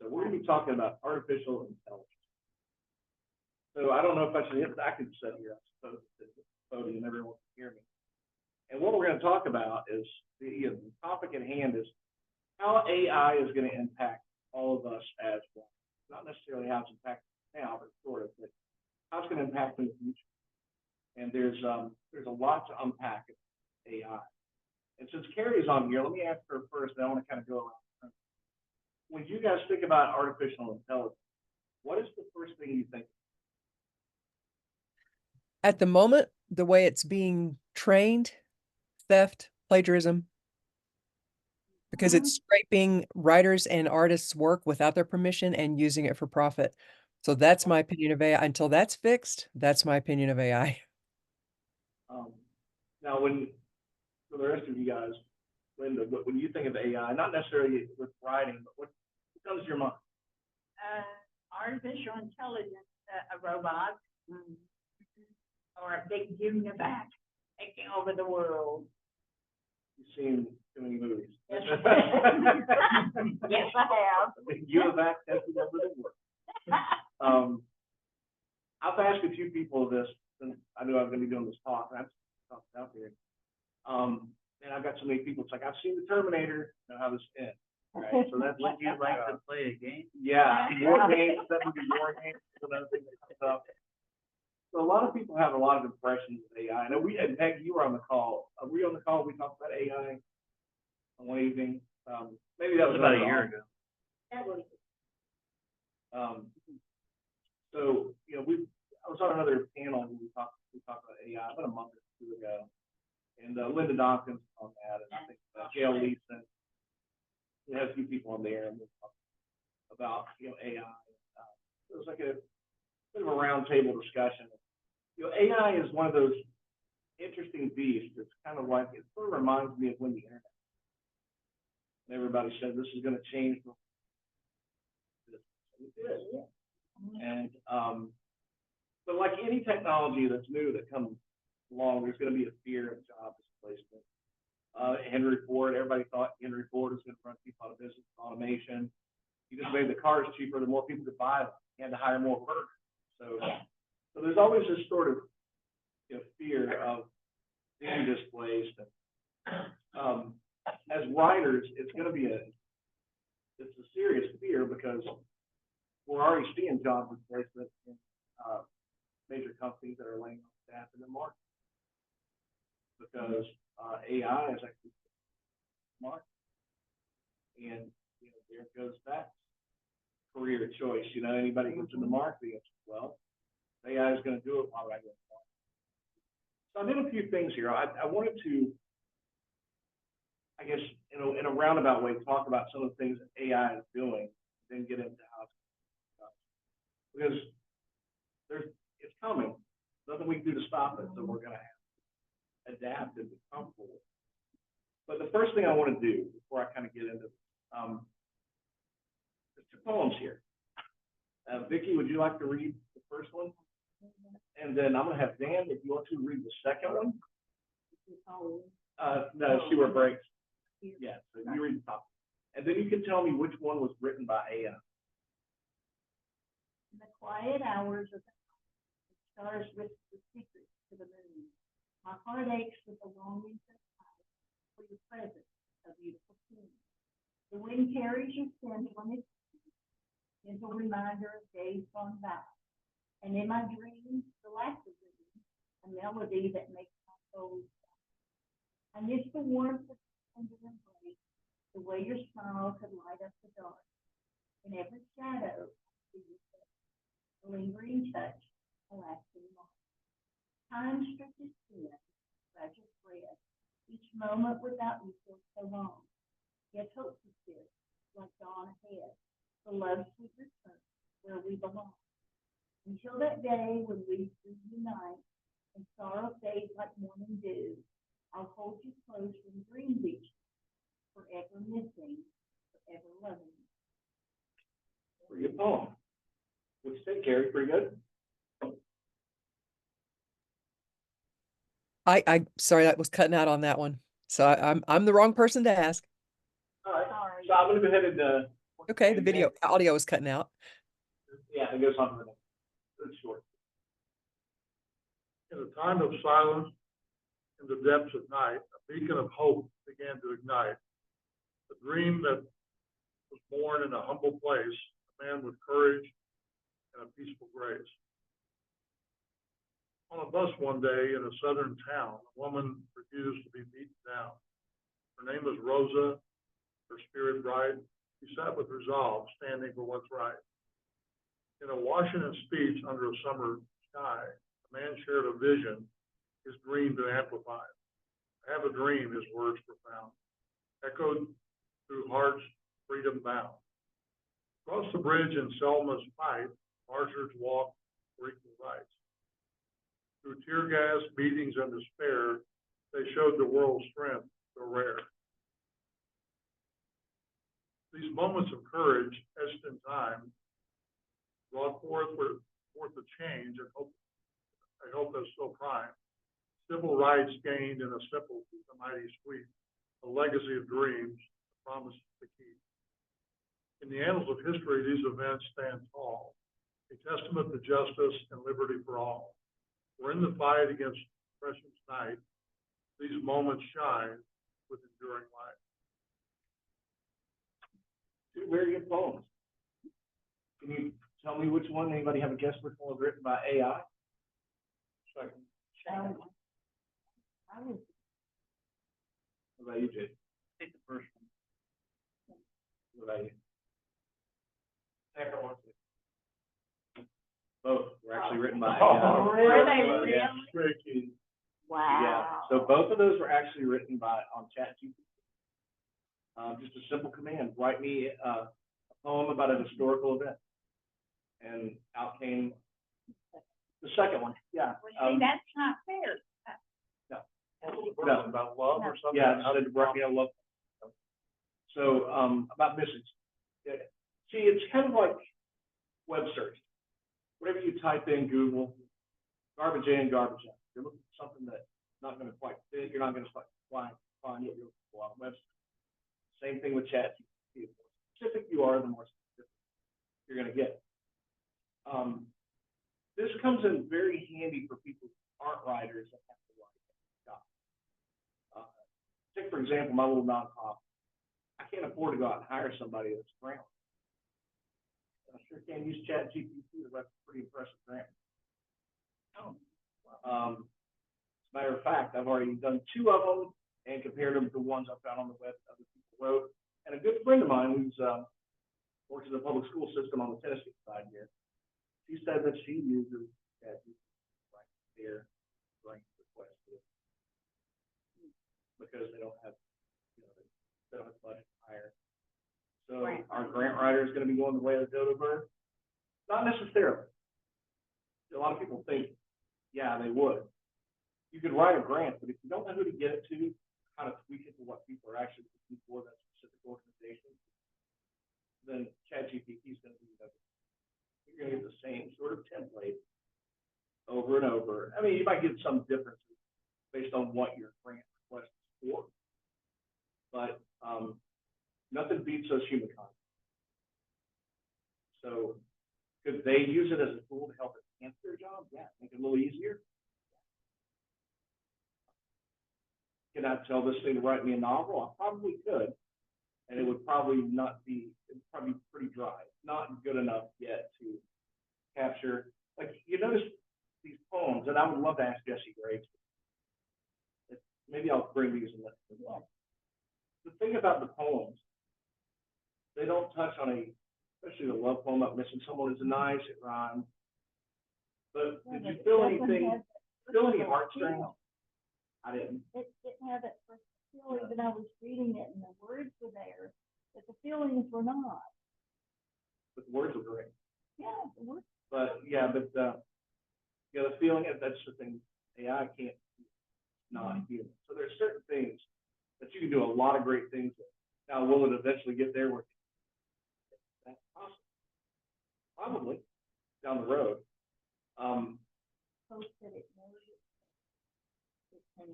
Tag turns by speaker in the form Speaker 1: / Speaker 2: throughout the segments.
Speaker 1: So we're going to be talking about artificial intelligence. So I don't know if I should I could sit here, I suppose, at the podium, everyone can hear me. And what we're going to talk about is the topic at hand is how AI is going to impact all of us as well. Not necessarily how it's impacting now, but sort of, but how it's going to impact in the future. And there's a lot to unpack in AI. And since Carrie's on here, let me ask her first, and I want to kind of go around. When you guys think about artificial intelligence, what is the first thing you think?
Speaker 2: At the moment, the way it's being trained, theft, plagiarism, because it's scraping writers and artists' work without their permission and using it for profit. So that's my opinion of AI. Until that's fixed, that's my opinion of AI.
Speaker 1: Now, for the rest of you guys, Linda, when you think of AI, not necessarily with writing, but what comes to your mind?
Speaker 3: Artificial intelligence, a robot, or a big univac taking over the world.
Speaker 1: You've seen too many movies.
Speaker 3: Yes, yes, I have.
Speaker 1: Univac taking over the world. I've asked a few people this, since I knew I was going to be doing this talk, and I've talked out there. And I've got so many people, it's like, I've seen the Terminator, you know how this ends. Right? So that's
Speaker 4: Would you like to play a game?
Speaker 1: Yeah, War Games, that would be War Games, another thing that comes up. So a lot of people have a lot of impressions of AI. I know we had Peg, you were on the call. Were you on the call? We talked about AI on one evening. Maybe that was
Speaker 4: about a year ago.
Speaker 3: That was
Speaker 1: So you know, I was on another panel when we talked about AI about a month or two ago, and Linda Dawkins on that, and I think Gail Leeson. We had a few people on there, and we talked about AI. It was like a bit of a roundtable discussion. AI is one of those interesting beasts. It's kind of like, it sort of reminds me of when the internet. And everybody said this is going to change. And but like any technology that's new that comes along, there's going to be a fear of job displacement. Henry Ford, everybody thought Henry Ford was going to run people out of business with automation. He just made the cars cheaper, the more people could buy them. He had to hire more workers. So there's always this sort of fear of being displaced. And, as writers, it's going to be a serious fear because we're already seeing job displacement in major companies that are laying off staff in the market because AI is actually smart. And there goes that career choice. Anybody who's in the marketing, well, AI is going to do it. Why would I go? So I did a few things here. I wanted to, I guess, in a roundabout way, talk about some of the things that AI is doing, then get into how it's because it's coming. Nothing we can do to stop it, so we're going to have to adapt and be comfortable with it. But the first thing I want to do before I kind of get into there's two poems here. Vicki, would you like to read the first one? And then I'm going to have Dan, if you want to, read the second one. No, she were breaks. Yeah, so you read the top. And then you can tell me which one was written by AI.
Speaker 3: in the quiet hours of the night, the stars whisper secrets to the moon. My heart aches with the longing to hide for your presence, a beautiful queen. The wind carries your scent on its gentle reminder of days gone by. And in my dreams, the laughter rings, a melody that makes my soul sigh. I miss the warmth of tender embrace, the way your smile could light up the dark. In every shadow, I see your face, a lingering touch, a lasting mark. Time stretches thin, fragile thread. Each moment without you feels so long. Yet hope persists, like dawn ahead. The love sweet return where we belong. Until that day when we reunite and sorrow fades like morning dew, I'll hold you close and dream each forever missing, forever loving you.
Speaker 1: Pretty good poem. What'd you think, Gary? Pretty good?
Speaker 2: I sorry, that was cutting out on that one. So I'm the wrong person to ask.
Speaker 1: All right. So I'm going to go ahead and
Speaker 2: Okay, the video, audio is cutting out.
Speaker 1: Yeah, it goes on to the next. It's short.
Speaker 4: In a time of silence, in the depths of night, a beacon of hope began to ignite. A dream that was born in a humble place, a man with courage and a peaceful grace. On a bus one day in a southern town, a woman refused to be beaten down. Her name was Rosa, her spirit bright. She sat with resolve, standing for what's right. In a Washington speech under a summer sky, a man shared a vision, his dream to amplify. I have a dream, his words profound, echoed through hearts freedom bound. Across the bridge in Selma's fight, martyrs walked for equal rights. Through tear gas, beatings, and despair, they showed the world's strength so rare. These moments of courage, etched in time, brought forth a change and hope. I hope that's still prime. Civil rights gained in a simple, a mighty sweep, a legacy of dreams, a promise to keep. In the annals of history, these events stand tall, a testament to justice and liberty for all. We're in the fight against oppression's night. These moments shine with enduring light.
Speaker 1: Two very good poems. Can you tell me which one? Anybody have a guess which one was written by AI?
Speaker 4: Second.
Speaker 3: I was,
Speaker 1: What about you, Jay? Take the first one. What about you? Second one. Both were actually written by AI.
Speaker 4: Oh,
Speaker 3: really? Were they really?
Speaker 1: Yeah.
Speaker 4: Tricky.
Speaker 1: Yeah,
Speaker 3: wow.
Speaker 1: so both of those were actually written on ChatGPT. Just a simple command, write me a poem about a historical event. And out came the second one, yeah.
Speaker 3: Well, see, that's not fair.
Speaker 4: No. About love or something?
Speaker 1: Yeah, how did write me a love. So, about missions. Yeah. See, it's kind of like web search. Whatever you type in Google, garbage in, garbage out. You're looking for something that's not going to quite fit. You're not going to find what you're looking for on web search. Same thing with ChatGPT. The more specific you are, the more specific you're going to get. This comes in very handy for people who aren't writers that have to write stuff. Take, for example, my little nonprofit. I can't afford to go out and hire somebody that's a grant. I sure can use ChatGPT to write a pretty impressive grant. As a matter of fact, I've already done 2 of them and compared them to ones I found on the web that other people wrote. And a good friend of mine who's works in the public school system on the Tennessee side here, she said that she uses ChatGPT right there grant requests because they don't have, they don't have budget to hire. So our grant writer is going to be going the way of the dodo bird? Not necessarily. A lot of people think, yeah, they would. You could write a grant, but if you don't know who to get it to, how to tweak it to what people are actually looking for, that specific organization, then ChatGPT is going to be you're going to get the same sort of template over and over. I mean, you might get some differences based on what your grant request is for, but nothing beats those human contact. So could they use it as a tool to help enhance their job? Yeah, make it a little easier. Can I tell this thing to write me a novel? I probably could. And it would probably not be, it would probably be pretty dry. Not good enough yet to capture, like, you notice these poems, and I would love to ask Jesse Graves. Maybe I'll bring these in as well. The thing about the poems, they don't touch on especially the love poem about missing someone is nice, it rhymes. But did you feel anything, feel any heartstrings? I didn't.
Speaker 3: It didn't have that first feeling that I was reading it and the words were there, but the feelings were not.
Speaker 1: But the words were great.
Speaker 3: Yeah, the words.
Speaker 1: But yeah, the feeling, that's the thing, AI can't, not human. So there's certain things that you can do a lot of great things with. Now, will it eventually get there? That's possible. Probably down the road.
Speaker 3: Hope that it knows it can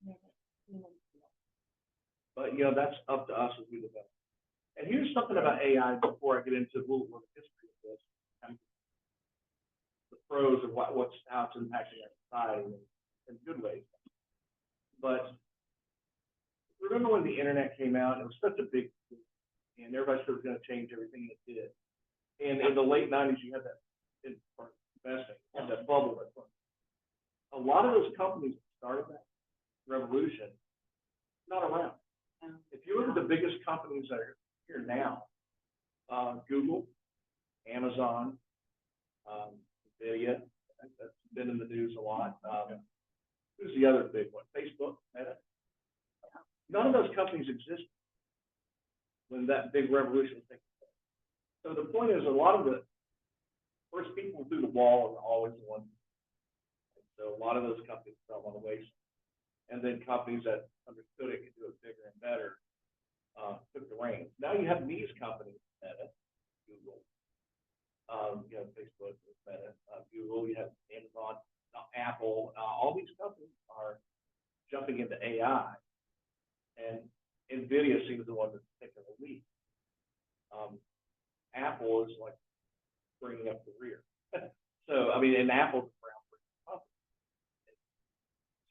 Speaker 3: mimic human feel.
Speaker 1: But that's up to us as we develop. And here's something about AI before I get into a little more history of this, and the pros of how it's impacting our society in good ways. But remember when the internet came out, it was such a big deal, and everybody said it was going to change everything, and it did. And in the late 90s, you had that investing, you had that bubble that went. A lot of those companies that started that revolution, not around. If you look at the biggest companies that are here now, Google, Amazon, NVIDIA, that's been in the news a lot. Who's the other big one? Facebook, Meta. None of those companies existed when that big revolution was taking place. So the point is, a lot of the first people through the wall are always the ones. So a lot of those companies fell on the wayside. And then companies that understood it could do it bigger and better took the reins. Now you have these companies, Meta, Google, you have Facebook, Meta, Google, you have Amazon, Apple, all these companies are jumping into AI, and NVIDIA seems the one that's taking the lead. Apple is like bringing up the rear. So, I mean, and Apple's around for company.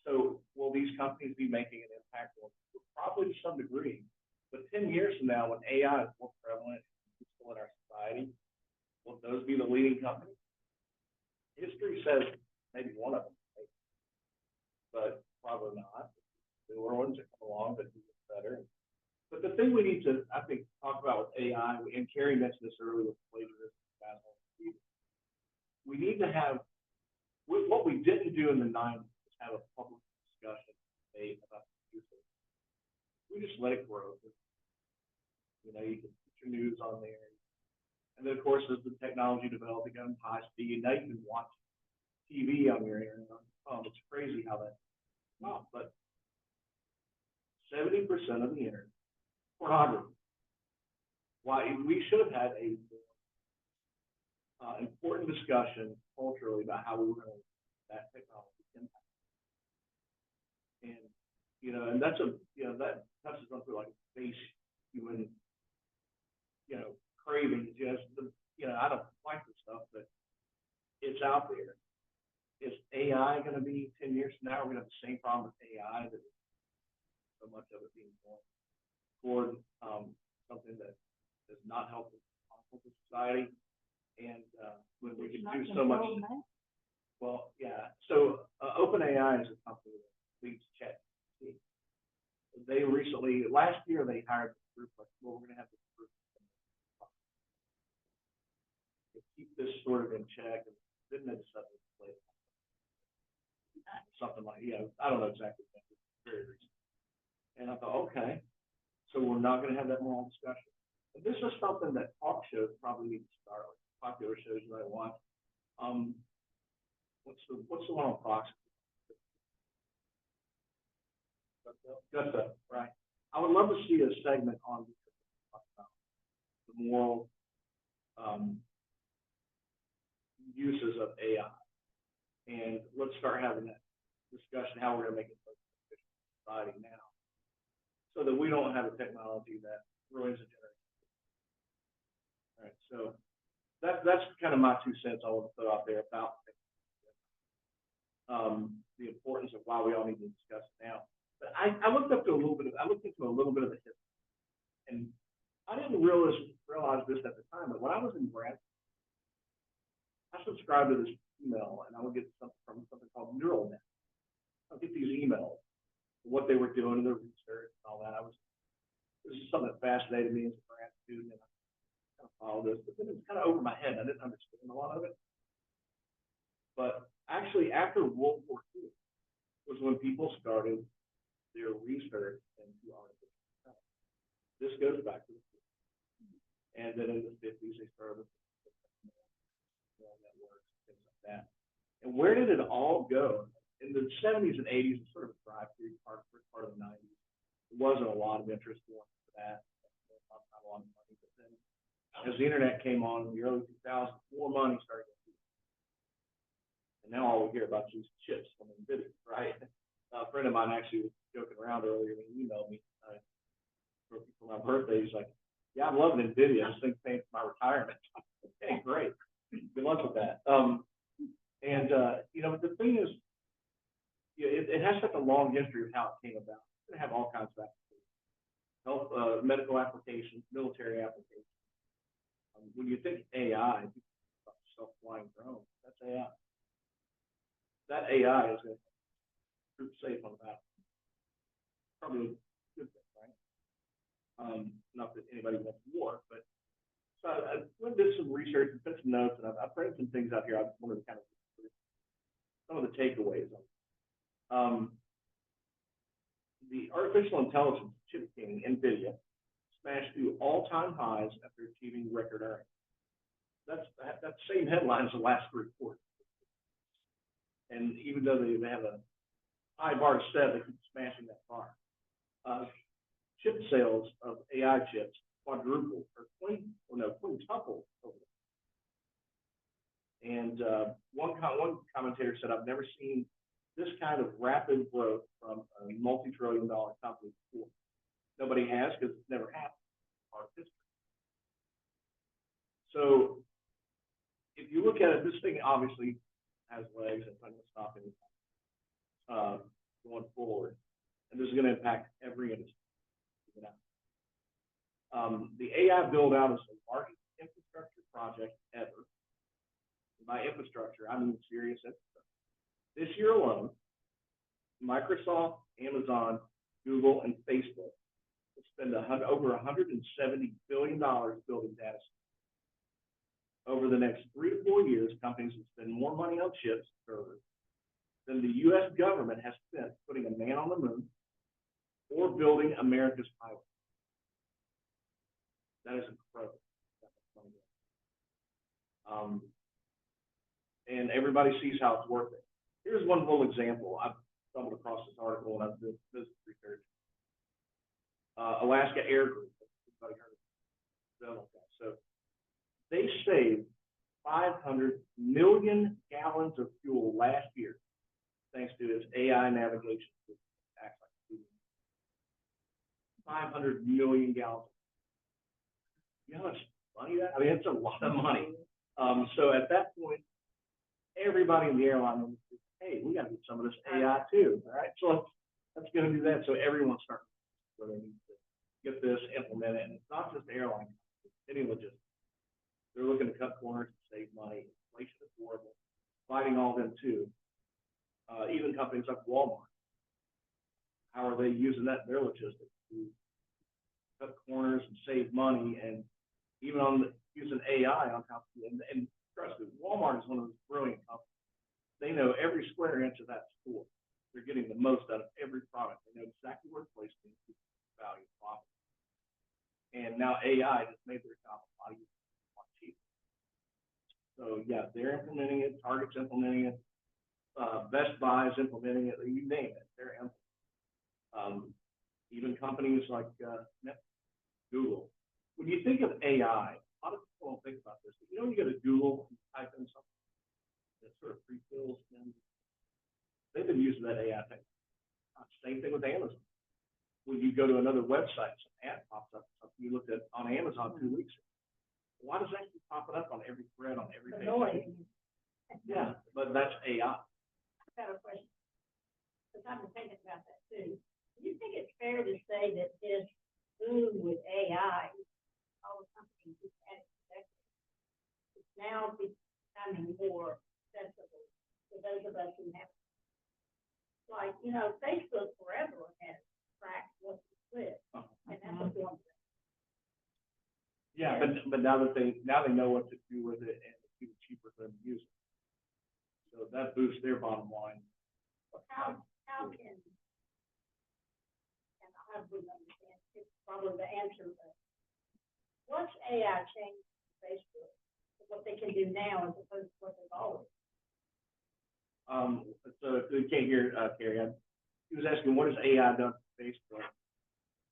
Speaker 1: So, will these companies be making an impact on people? Probably to some degree. But 10 years from now, when AI is more prevalent and useful in our society, will those be the leading companies? History says maybe one of them, but probably not. There were ones that come along that do it better. But the thing we need to, I think, talk about with AI, and Carrie mentioned this earlier with plagiarism, we need to have, what we didn't do in the 90s was have a public discussion debate about the future. We just let it grow. You know, you can put your news on there. And then, of course, as the technology developed, it got high speed. Now you can watch TV on your internet on your phone. It's crazy how that well, but 70% of the internet pornography. Why we should have had a important discussion culturally about how we were going to that technology impact. And you know, and that's that touches on like base human, cravings. Just I don't like this stuff, but it's out there. Is AI going to be 10 years from now? We're going to have the same problem with AI that so much of it being born toward something that is not helpful to society, and when we can do so much. Well, yeah. So OpenAI is a company that leads ChatGPT. They recently, last year, they hired this group. Like, well, we're going to have this group to keep this sort of in check, and then they decided to play something like, I don't know exactly, very recent. And I thought, okay, so we're not going to have that moral discussion. And this is something that talk shows probably need to start, like popular shows that I watch. What's the one on Fox? Gusta, right? I would love to see a segment on the moral uses of AI, and let's start having that discussion how we're going to make it efficient in society now, so that we don't have a technology that ruins a generation. All right, so that's kind of my 2 cents I want to throw out there about the importance of why we all need to discuss it now. But I looked into a little bit of the history, and I didn't realize this at the time. But when I was in grad, I subscribed to this email, and I would get something from something called Neural Net. I'll get these emails, what they were doing, their research, and all that. This is something that fascinated me as a grad student, and I kind of followed this. But then it was kind of over my head. I didn't understand a lot of it. But actually, after World War II was when people started their research into artificial intelligence. This goes back to the 50s. And then in the 50s, they started with neural networks, things like that. And where did it all go? In the 70s and 80s, it was sort of a drive-through part of the 90s. There wasn't a lot of interest for that. Not a lot of money. But then as the internet came on in the early 2000s, more money started getting. And now all we hear about is chips from NVIDIA, right? A friend of mine actually was joking around earlier when he emailed me for my birthday. He's like, Yeah, I'm loving NVIDIA. I just think paying for my retirement. Okay, great. Good luck with that. You know, the thing is, yeah, it has such a long history of how it came about. It's gonna have all kinds of applications, health, medical applications, military applications. When you think AI, self-flying drones, that's AI. That AI is going to prove safe on the battle. Probably a good thing, right? Not that anybody wants war, but so I did some research and took some notes, and I've printed some things out here. I just wanted to kind of some of the takeaways. The artificial intelligence chip king, NVIDIA, smashed through all-time highs after achieving record earnings. That's that same headline as the last report. And even though they have a high bar set, they keep smashing that bar. Chip sales of AI chips quadrupled or quintupled over. And one commentator said, "I've never seen this kind of rapid growth from a multi-trillion-dollar company before. Nobody has, because it's never happened in our history." So if you look at it, this thing obviously has legs and it's not going to stop anything going forward. And this is going to impact every industry. The AI build out is the largest infrastructure project ever. By infrastructure, I mean serious infrastructure. This year alone, Microsoft, Amazon, Google, and Facebook will spend over $170 billion building data centers. Over the next 3 to 4 years, companies will spend more money on chips servers than the U.S. government has spent putting a man on the moon or building America's highways. That is incredible. And everybody sees how it's worth it. Here's one little example. I've stumbled across this article and I've done business research. Alaska Air Group. Everybody heard of it? So they saved 500 million gallons of fuel last year thanks to its AI navigation system. 500 million gallons. You know how much money that? I mean, it's a lot of money. So at that point, everybody in the airline industry, hey, we got to get some of this AI too, all right? So let's go do that. So everyone's starting where they need to get this implemented, and it's not just airline, any logistics. They're looking to cut corners and save money. Inflation is horrible. Fighting all them too. Even companies like Walmart. How are they using that in their logistics to cut corners and save money, and even on using AI on how to, and trust me, Walmart is one of those brilliant companies. They know every square inch of that store. They're getting the most out of every product. They know exactly where to place things, value, profit. And now AI has made their job a lot easier, a lot cheaper. So yeah, they're implementing it. Target's implementing it. Best Buy is implementing it. You name it, they're implementing it. Even companies like Google. When you think of AI, a lot of people don't think about this. But you know, when you go to Google and type in something that sort of pre-fills, and they've been using that AI thing. Same thing with Amazon. When you go to another website, some ad pops up, something you looked at on Amazon 2 weeks ago. Why does that keep popping up on every thread, on every page? Yeah, but that's AI.
Speaker 3: I got a question. Because I've been thinking about that too. Do you think it's fair to say that this boom with AI, all the companies just had it, it's now becoming more accessible to those of us who have it? Like, you know, Facebook forever has tracked what's the split, and that's a form.
Speaker 1: Yeah, but now they know what to do with it, and it's even cheaper for them to use it. So that boosts their bottom line.
Speaker 3: How can, and I wouldn't understand, it's probably the answer, but what's AI change Facebook to what they can do now as opposed to what they've always?
Speaker 1: So you can't hear Carrie. He was asking, what has AI done to Facebook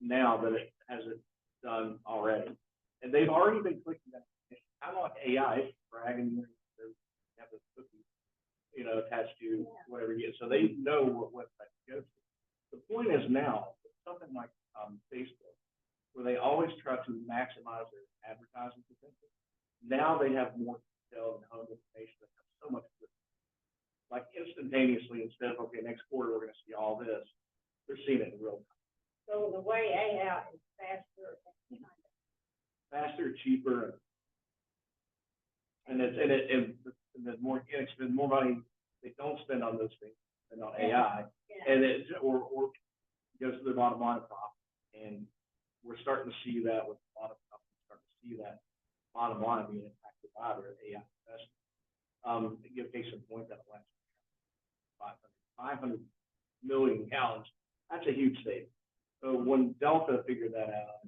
Speaker 1: now that it hasn't done already? And they've already been clicking that. Kind of like AI, it's bragging, they have this cookie, you know, attached to whatever you get. So they know what website to go to. The point is now, something like Facebook, where they always try to maximize their advertising potential. Now they have more detailed and honed information that has so much good. Like instantaneously, instead of, okay, next quarter, we're gonna see all this, they're seeing it in real time.
Speaker 3: So the way AI is faster and
Speaker 1: Faster, cheaper, and the more inexpensive, more money they don't spend on those things than on AI, and it or goes to the bottom line of profit. And we're starting to see that with a lot of companies starting to see that bottom line being impacted by their AI investment. To give case in point, that last 500 million gallons, that's a huge savings. So when Delta figured that out,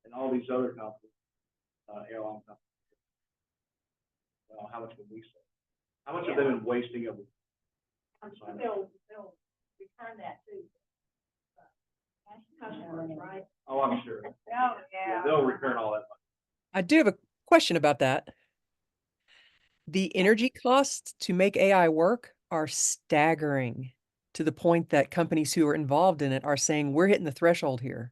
Speaker 1: and all these other companies, airline companies, well, how much would we save? How much have they been wasting of?
Speaker 3: I'm sure they'll return that to customers, right?
Speaker 1: Oh, I'm sure.
Speaker 3: Oh, yeah.
Speaker 1: They'll return all that money.
Speaker 2: I do have a question about that. The energy costs to make AI work are staggering, to the point that companies who are involved in it are saying we're hitting the threshold here,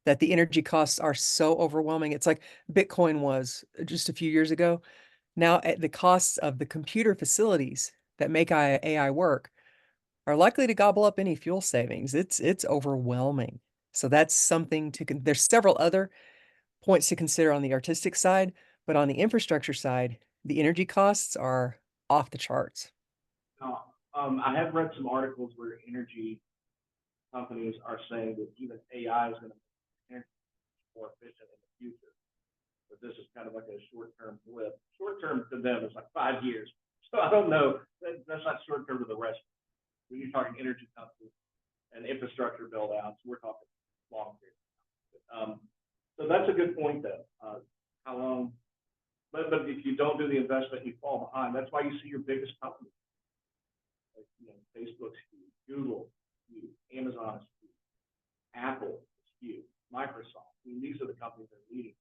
Speaker 2: that the energy costs are so overwhelming. It's like Bitcoin was just a few years ago. Now, at the costs of the computer facilities that make AI work are likely to gobble up any fuel savings. It's overwhelming. So that's something to there's several other points to consider on the artistic side, but on the infrastructure side, the energy costs are off the charts.
Speaker 1: Now, I have read some articles where energy companies are saying that even AI is going to make energy more efficient in the future. But this is kind of like a short-term blip. Short-term to them is like 5 years. So I don't know. That's not short-term to the rest. When you're talking energy companies and infrastructure build-outs, we're talking long period. So that's a good point, though. How long? But if you don't do the investment, you fall behind. That's why you see your biggest companies, like, Facebook's huge, Google, huge, Amazon is huge, Apple is huge, Microsoft. I mean, these are the companies that are leading.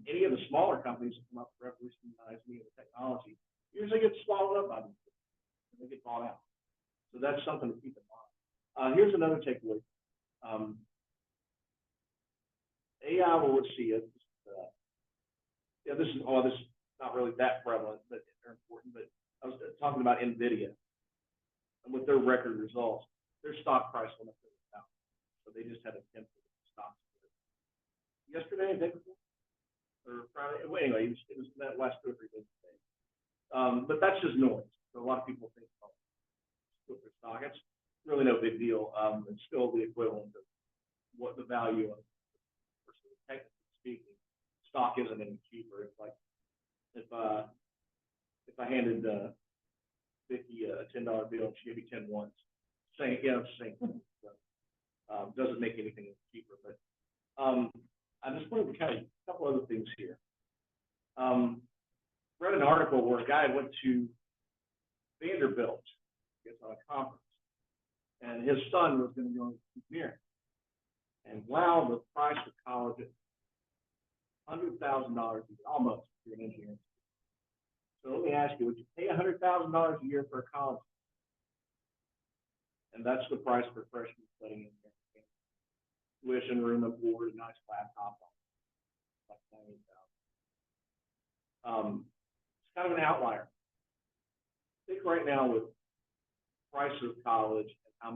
Speaker 1: Any of the smaller companies that come up to revolutionize any of the technology usually get swallowed up by these things. They get bought out. So that's something to keep in mind. Here's another takeaway. AI will see it. This is not really that prevalent, but they're important. But I was talking about NVIDIA, and with their record results, their stock price went up $30,000. So they just had a 10% stock yesterday, day before, or Friday. Well, anyway, it was that last 2 or 3 days today. But that's just noise. So a lot of people think, with their stock, it's really no big deal. It's still the equivalent of what the value of, technically speaking, stock isn't any cheaper. It's like if I handed Vicky a $10 bill and she gave me 10 ones, same thing. So, doesn't make anything cheaper. But I just wanted to kind of a couple other things here. Read an article where a guy went to Vanderbilt, I guess, on a conference, and his son was going to go into engineering. And wow, the price of college is $100,000 almost for an engineering. So let me ask you, would you pay $100,000 a year for a college? And that's the price for freshmen studying in there. Tuition, room and board, a nice laptop, like $90,000. It's kind of an outlier. I think right now with price of college and how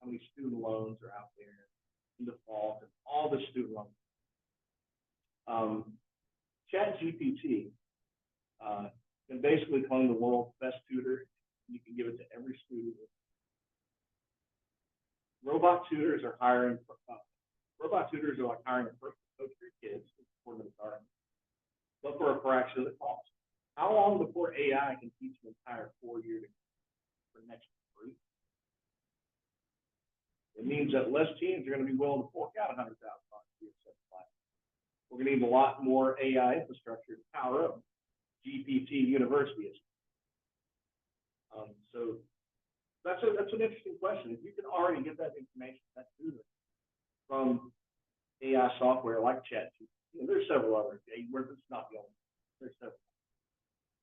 Speaker 1: many student loans are out there in default and all the student loans. ChatGPT can basically claim the world's best tutor. You can give it to every student. Robot tutors are like hiring a person to coach your kids, according to the article, but for a fraction of the cost. How long before AI can teach an entire 4-year degree for next free? It means that less teams are going to be willing to fork out $100,000 a year. We're going to need a lot more AI infrastructure to power up GPT universities. So that's an interesting question. If you can already get that information, that student, from AI software like ChatGPT, and there's several others. It's not the only one. There's several.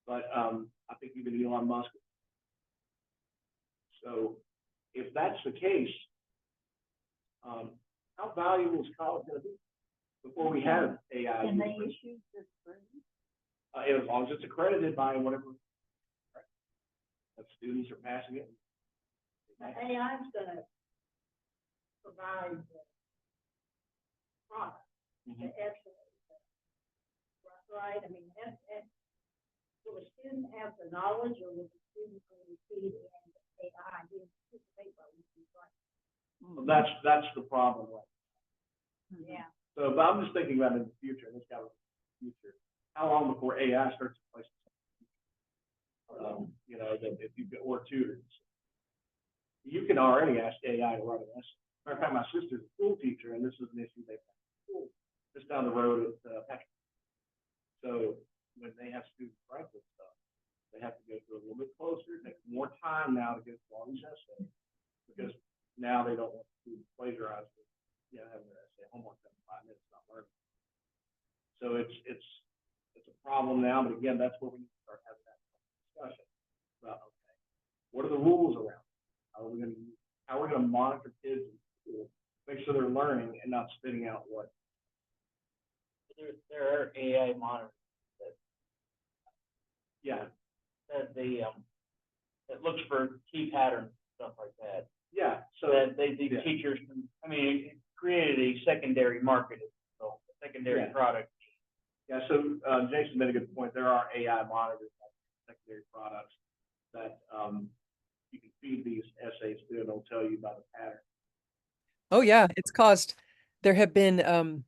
Speaker 1: But I think even Elon Musk. So if that's the case, how valuable is college gonna be before we have AI?
Speaker 3: Can they issue this free?
Speaker 1: As long as it's accredited by whatever, that students are passing it.
Speaker 3: The AI's gonna provide the product, the essay, right? I mean, and will the student have the knowledge, or will the student only feed in the AI?
Speaker 1: That's the problem, right?
Speaker 3: Yeah.
Speaker 1: So, but I'm just thinking about in the future, this guy was in the future, how long before AI starts to place, you know, that if you get, or tutors, you can already ask AI to write an essay. Matter of fact, my sister's a school teacher, and this is an issue they've had in school, just down the road at Patrick. So when they have students write this stuff, they have to go through a little bit closer, it takes more time now to get through all these essays, because now they don't want to plagiarize it, you know, having their essay homework done in 5 minutes, not learning. So it's a problem now, but again, that's where we need to start having that discussion about, okay, what are the rules around it? How are we going to monitor kids in school, make sure they're learning and not spitting out what?
Speaker 5: There are AI monitors
Speaker 1: Yeah,
Speaker 5: that that looks for key patterns, stuff like that.
Speaker 1: yeah. So
Speaker 5: That the
Speaker 1: yeah.
Speaker 5: teachers can, I mean, it created a secondary market, so a secondary
Speaker 1: Yeah.
Speaker 5: product.
Speaker 1: Yeah, so Jason made a good point. There are AI monitors, secondary products that you can feed these essays to, and it'll tell you about the pattern.
Speaker 2: Oh yeah, it's caused, there have been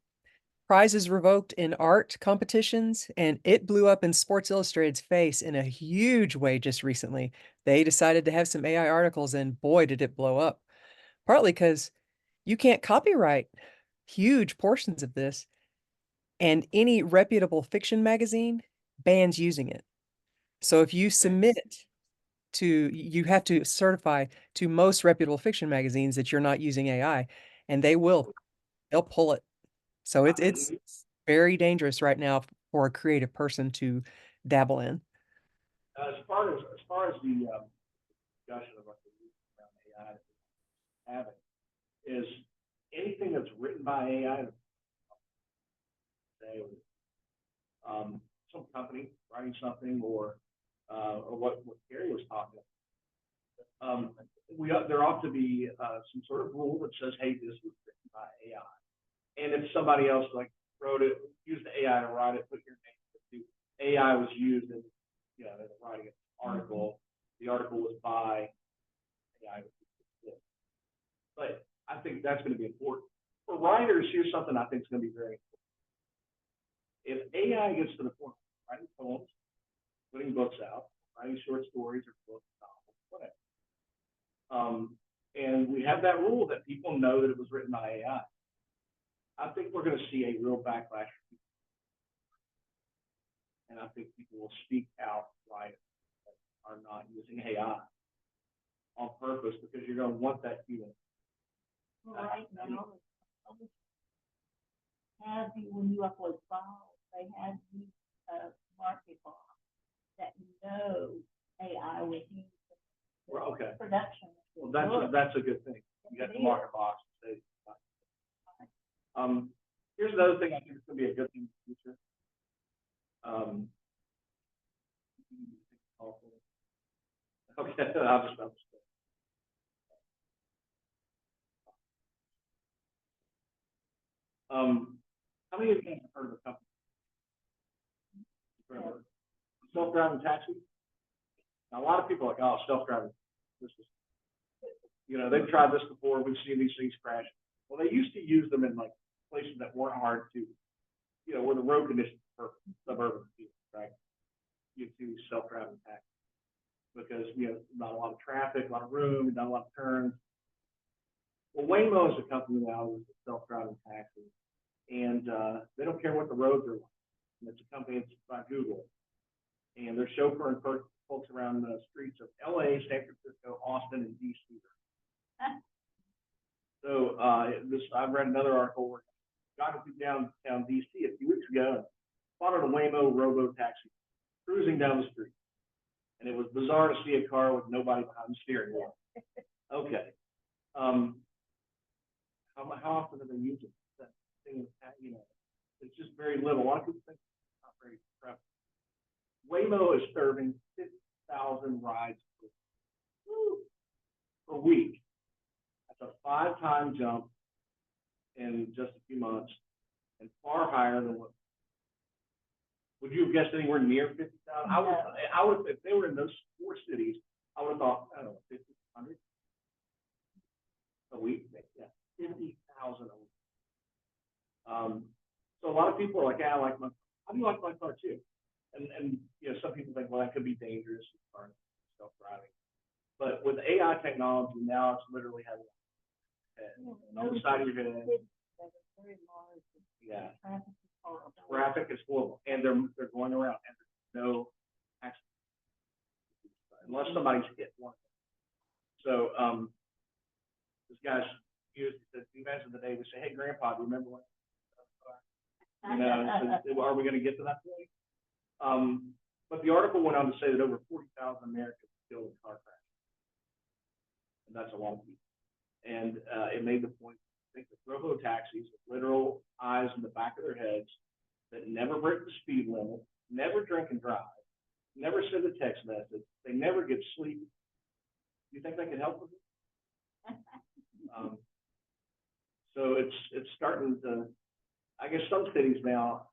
Speaker 2: prizes revoked in art competitions, and it blew up in Sports Illustrated's face in a huge way just recently. They decided to have some AI articles, and boy, did it blow up. Partly because you can't copyright huge portions of this, and any reputable fiction magazine bans using it. So if you submit to, you have to certify to most reputable fiction magazines that you're not using AI, and they'll pull it. So it's very dangerous right now for a creative person to dabble in.
Speaker 1: As far as the discussion of what the use around AI that we're having is anything that's written by AI, say, some company writing something, or what Gary was talking about. There ought to be some sort of rule that says, hey, this was written by AI. And if somebody else like wrote it, used the AI to write it, put your name. AI was used in, you know, in writing an article. The article was by AI. But I think that's going to be important for writers. Here's something I think is going to be very important. If AI gets to the point of writing poems, putting books out, writing short stories or books, novels, whatever, and we have that rule that people know that it was written by AI, I think we're going to see a real backlash. And I think people will speak out right that are not using AI on purpose, because you're going to want that feeling.
Speaker 3: Right now, have you, when you upload files, they have these market box that know AI was used in
Speaker 1: Well, okay.
Speaker 3: production.
Speaker 1: Well, that's a good thing. You got the market box. Here's another thing I think is going to be a good thing in the future. Okay, I'll just. How many of you have heard of a company? Self-driving taxi? Now, a lot of people are like, oh, self-driving. This is, you know, they've tried this before. We've seen these things crash. Well, they used to use them in like places that weren't hard to, you know, where the road conditions were suburban, right? You see self-driving taxis because, you know, not a lot of traffic, a lot of room, not a lot of turns. Well, Waymo is a company now with self-driving taxis, and they don't care what the roads are like. And it's a company that's by Google, and they're chauffeuring folks around the streets of LA, San Francisco, Austin, and DC. So I read another article where got downtown DC a few weeks ago and spotted a Waymo robo taxi cruising down the street, and it was bizarre to see a car with nobody behind the steering wheel. Okay. how often do they use it? That thing, you know, it's just very little. A lot of people think it's not very prevalent. Waymo is serving 50,000 rides per week. That's a 5-time jump in just a few months, and far higher than what. Would you have guessed anywhere near 50,000? I would, if they were in those 4 cities, I would have thought, I don't know, 50, 100 a week. Yeah, 50,000 a week. So a lot of people are like, yeah, I like my. How do you like my car too? And you know, some people think, well, that could be dangerous, self-driving. But with AI technology now, it's literally having on the side of your head.
Speaker 3: Very large.
Speaker 1: Yeah.
Speaker 3: Traffic is horrible.
Speaker 1: Traffic is horrible, and they're going around, and there's no accident unless somebody's hit one. So this guy's used. You imagine the day we say, "Hey, Grandpa, do you remember when?" You know, so are we going to get to that point? But the article went on to say that over 40,000 Americans killed in car crash, and that's a lot of people. And it made the point. I think the robo taxis with literal eyes in the back of their heads that never break the speed limit, never drink and drive, never send a text message, they never get sleepy. Do you think they can help with it? So it's starting to. I guess some cities now,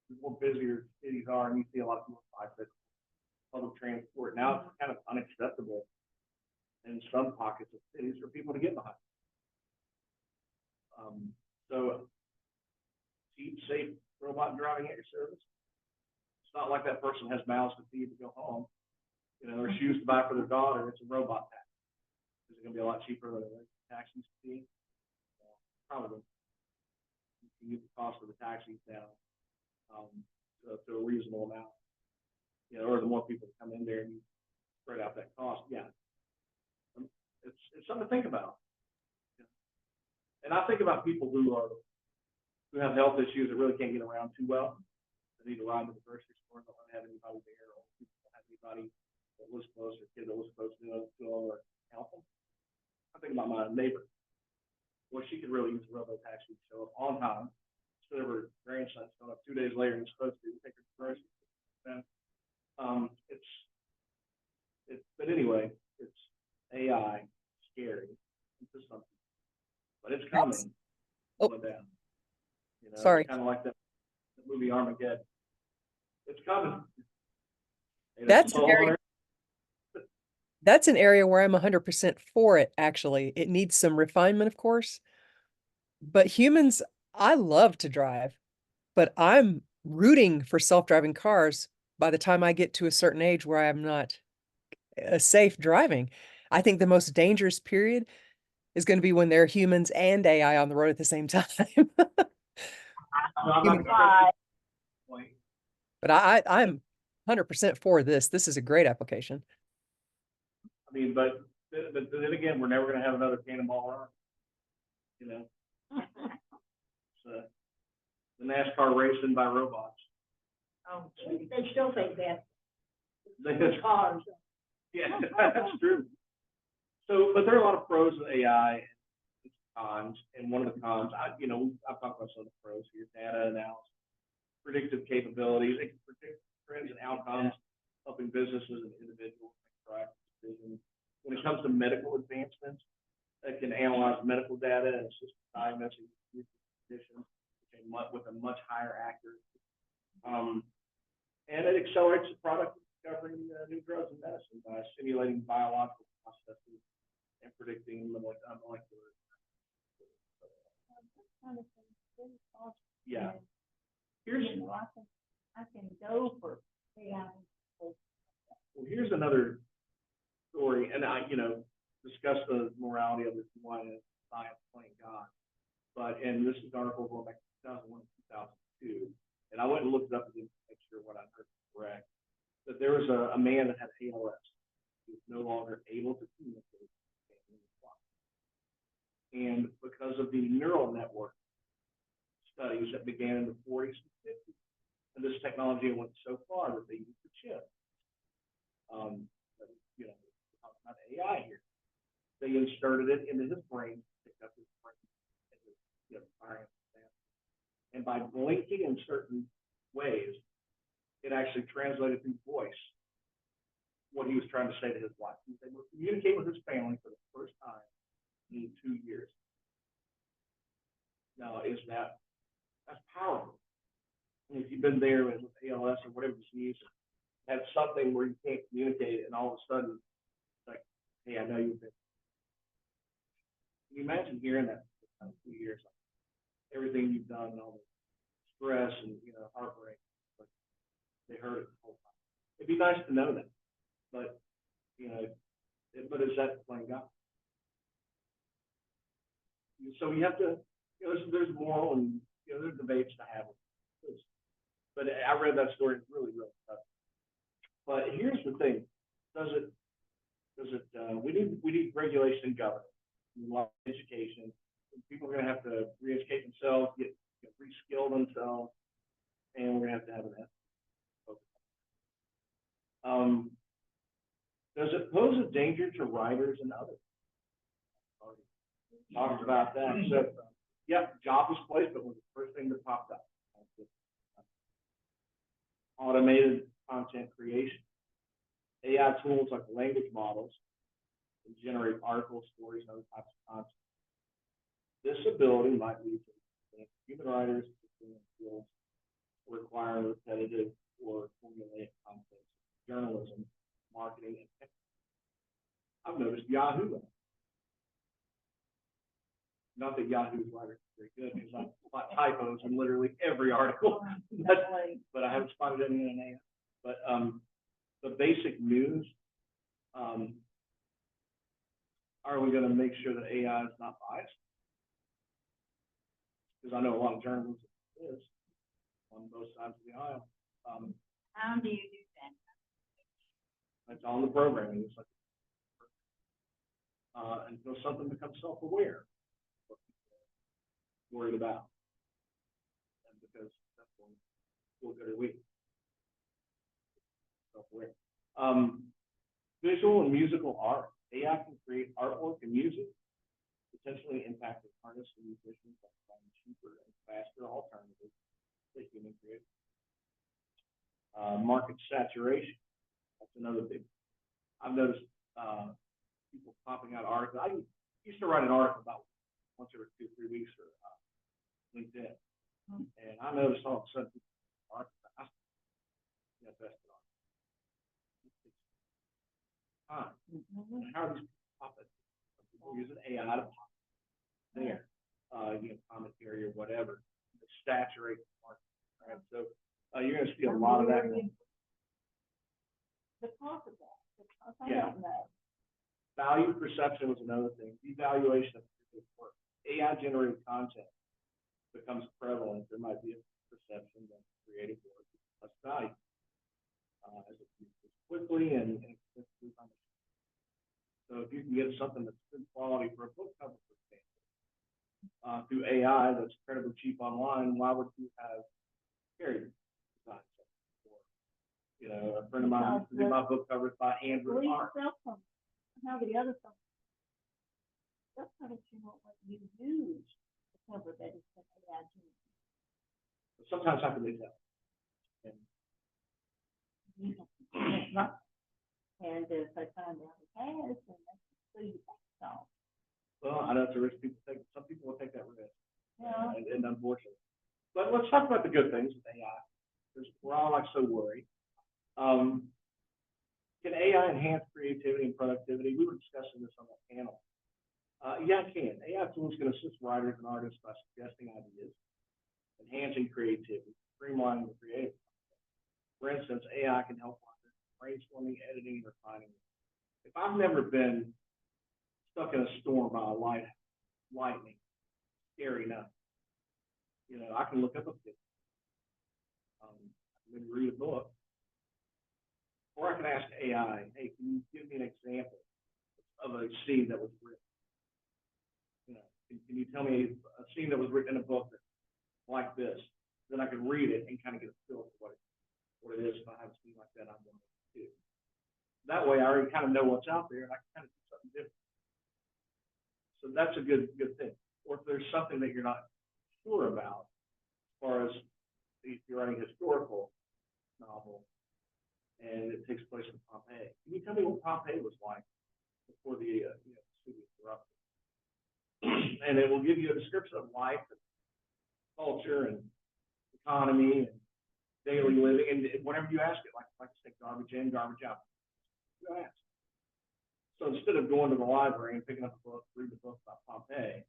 Speaker 1: the more busier cities are, and you see a lot of people bicycle, public transport. Now it's kind of unacceptable in some pockets of cities for people to get behind. So cheap, safe robot driving at your service. It's not like that person has mouths to feed to go home, you know, or shoes to buy for their daughter. It's a robot taxi. Is it going to be a lot cheaper than a taxi fee? Probably. You can get the cost of the taxis down to a reasonable amount. You know, or the more people that come in there and you spread out that cost. Yeah, it's something to think about. And I think about people who have health issues that really can't get around too well. They need to ride to the grocery store, don't have anybody there, or people don't have anybody that lives close, or kid that lives close to or help them. I think about my neighbor. Well, she could really use a robo taxi to show up on time instead of her grandson showing up 2 days later and supposed to take her to the grocery store. But anyway, it's AI scary into something. But it's coming.
Speaker 2: Oh.
Speaker 1: Down. You know,
Speaker 2: Sorry.
Speaker 1: It's kind of like that movie Armageddon. It's coming.
Speaker 2: That's an area where I'm 100% for it, actually. It needs some refinement, of course. But humans, I love to drive, but I'm rooting for self-driving cars by the time I get to a certain age where I'm not safe driving. I think the most dangerous period is going to be when there are humans and AI on the road at the same time. But I'm 100% for this. This is a great application.
Speaker 1: I mean, but then again, we're never going to have another Cannonball Run. You know, so the NASCAR racing by robots.
Speaker 3: Oh, they still think that.
Speaker 1: That's
Speaker 3: Cars.
Speaker 1: Yeah, that's true. So, but there are a lot of pros of AI and cons, and one of the cons, I've talked about some of the pros here: data analysis, predictive capabilities. It can predict trends and outcomes, helping businesses and individuals make correct decisions. When it comes to medical advancements, it can analyze medical data and assist diagnosing conditions with a much higher accuracy. And it accelerates the product of discovering new drugs and medicine by simulating biological processes and predicting the molecular. Yeah.
Speaker 3: I can go for AI.
Speaker 1: Well, here's another story, and I, discuss the morality of this one and science playing God. And this is an article going back to 2001 2002, and I went and looked it up again to make sure what I heard was correct. That there was a man that had ALS. He was no longer able to communicate. And because of the neural network studies that began in the 40s and 50s, and this technology went so far that they used the chip. We're talking about AI here. They inserted it into his brain, picked up his brain, and his firing. And by blinking in certain ways, it actually translated through voice what he was trying to say to his wife. He was able to communicate with his family for the first time in 2 years. Now, that's powerful. And if you've been there with ALS or whatever disease, have something where you can't communicate, and all of a sudden, it's like, hey, I know you've been. Can you imagine hearing that for 2 years? Like, everything you've done and all the stress and heartbreak, but they heard it the whole time. It'd be nice to know that, but but is that playing God? So we have to, there's moral and there's debates to have. But I read that story. It's really, really tough. But here's the thing: we need regulation and governance, we want education. People are going to have to re-educate themselves, get reskill themselves, and we're going to have an ethics. Does it pose a danger to riders and others? Talked about that. So, job displacement was the first thing that popped up. Automated content creation. AI tools like language models can generate articles, stories, and other types of content. This ability might lead to human writers skills requiring repetitive or formulaic content, journalism, marketing, and technology. I've noticed Yahoo. Not that Yahoo's writers are very good, because I spot typos in literally every article, but I haven't spotted any in AI. But the basic news, are we going to make sure that AI is not biased? Because I know a lot of journalism is on both sides of the aisle.
Speaker 3: How do you do that?
Speaker 1: It's on the programming. It's like until something becomes self-aware, what people are worried about, and because that's when we'll go to week. Self-aware. Visual and musical art. AI can create artwork and music, potentially impacting artists and musicians by finding cheaper and faster alternatives to human creation. Market saturation. That's another big. I've noticed people popping out articles. I used to write an article about once every 2 or 3 weeks for LinkedIn, and I noticed all of a sudden I invested on time. How are these popping? People using AI to pop there, commentary or whatever to saturate the market. Right? So you're going to see a lot of that.
Speaker 3: The cost of that. I don't know.
Speaker 1: Value perception was another thing. Evaluation of work. AI generated content becomes prevalent. There might be a perception that creative work is less valuable as it uses quickly and extensively. So if you can get something that's good quality for a book cover, for example, through AI that's incredibly cheap online, why would you have charity design something? Or, a friend of mine used to do my book covers by handwritten art.
Speaker 3: Now the other stuff, that's how that you won't let you use the cover that is AI generated.
Speaker 1: Sometimes I can do that.
Speaker 3: And if I find out it has, then that's so you back off.
Speaker 1: Well, I know it's a risk people take. Some people will take that risk.
Speaker 3: Yeah.
Speaker 1: And unfortunately. But let's talk about the good things with AI, because we're all like so worried. Can AI enhance creativity and productivity? We were discussing this on that panel. Yeah, it can. AI tools can assist writers and artists by suggesting ideas, enhancing creativity, streamlining the creative process. For instance, AI can help writers brainstorming, editing, refining. If I've never been stuck in a storm by lightning, scary enough, I can look up a picture, maybe read a book, or I can ask AI, hey, can you give me an example of a scene that was written? Can you tell me a scene that was written in a book that's like this? Then I can read it and kind of get a feel for what it is. If I have a scene like that, I'm going to do. That way, I already kind of know what's out there, and I can kind of do something different. So that's a good thing. Or if there's something that you're not sure about, as far as if you're writing a historical novel and it takes place in Pompeii. Can you tell me what Pompeii was like before the city was erupted? And it will give you a description of life and culture and economy and daily living. And whenever you ask it, like to say garbage in, garbage out, you ask. So instead of going to the library and picking up a book, reading a book about Pompeii,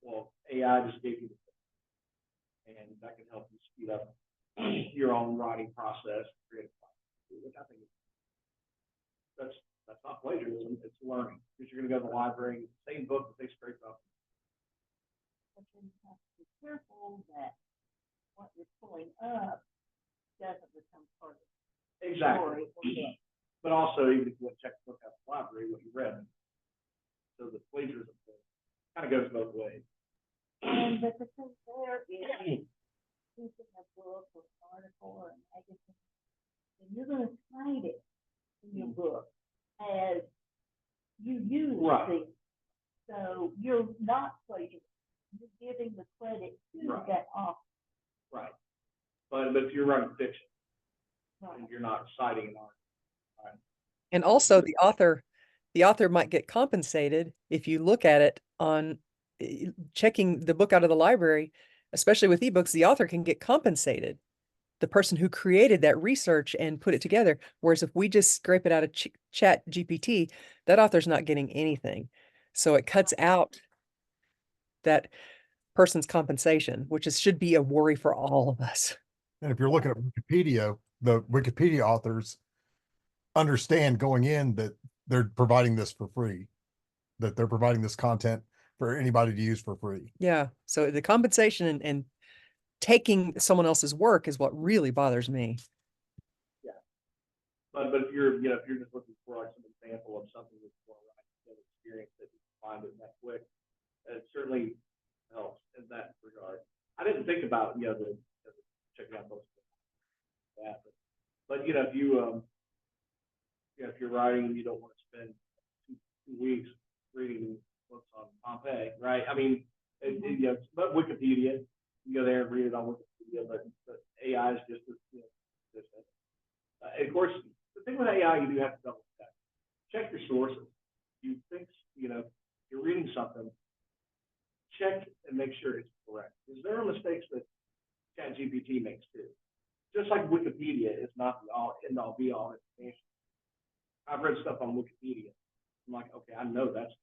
Speaker 1: well, AI just gave you the book, and that can help you speed up your own writing process, creative process, which I think that's not plagiarism, it's learning. Because you're going to go to the library, same book that they scraped up.
Speaker 3: But then you have to be careful that what you're pulling up doesn't become part of the
Speaker 1: Exactly.
Speaker 3: story or book.
Speaker 1: But also, even if you want to check the book out of the library, what you read. So the plagiarism thing kind of goes both ways.
Speaker 3: And but the thing there is, using a book or an article or a magazine, and you're gonna cite it in your book as you use
Speaker 1: Right.
Speaker 3: things. So you're not plagiarizing, you're giving the credit to
Speaker 1: Right.
Speaker 3: that author.
Speaker 1: Right. But if you're writing fiction
Speaker 3: Right.
Speaker 1: and you're not citing an article.
Speaker 2: And also the author might get compensated if you look at it on checking the book out of the library, especially with ebooks, the author can get compensated. The person who created that research and put it together. Whereas if we just scrape it out of Chat GPT, that author's not getting anything. So it cuts out that person's compensation, which should be a worry for all of us.
Speaker 6: And if you're looking at Wikipedia, the Wikipedia authors understand going in that they're providing this for free, that they're providing this content for anybody to use for free.
Speaker 2: Yeah. So the compensation and taking someone else's work is what really bothers me.
Speaker 1: But if you're just looking for like some example of something that's more right experience that you find it that quick, it certainly helps in that regard. I didn't think about the checking out books that, but if you if you're writing and you don't want to spend two weeks reading books on Pompeii, right? I mean, but Wikipedia, you go there and read it on Wikipedia, but AI is just different. And of course, the thing with AI, you do have to double check. Check your sources. You think you're reading something, check and make sure it's correct. Because there are mistakes that ChatGPT makes too. Just like Wikipedia is not the end all be all information. I've read stuff on Wikipedia. I'm like, okay, I know that's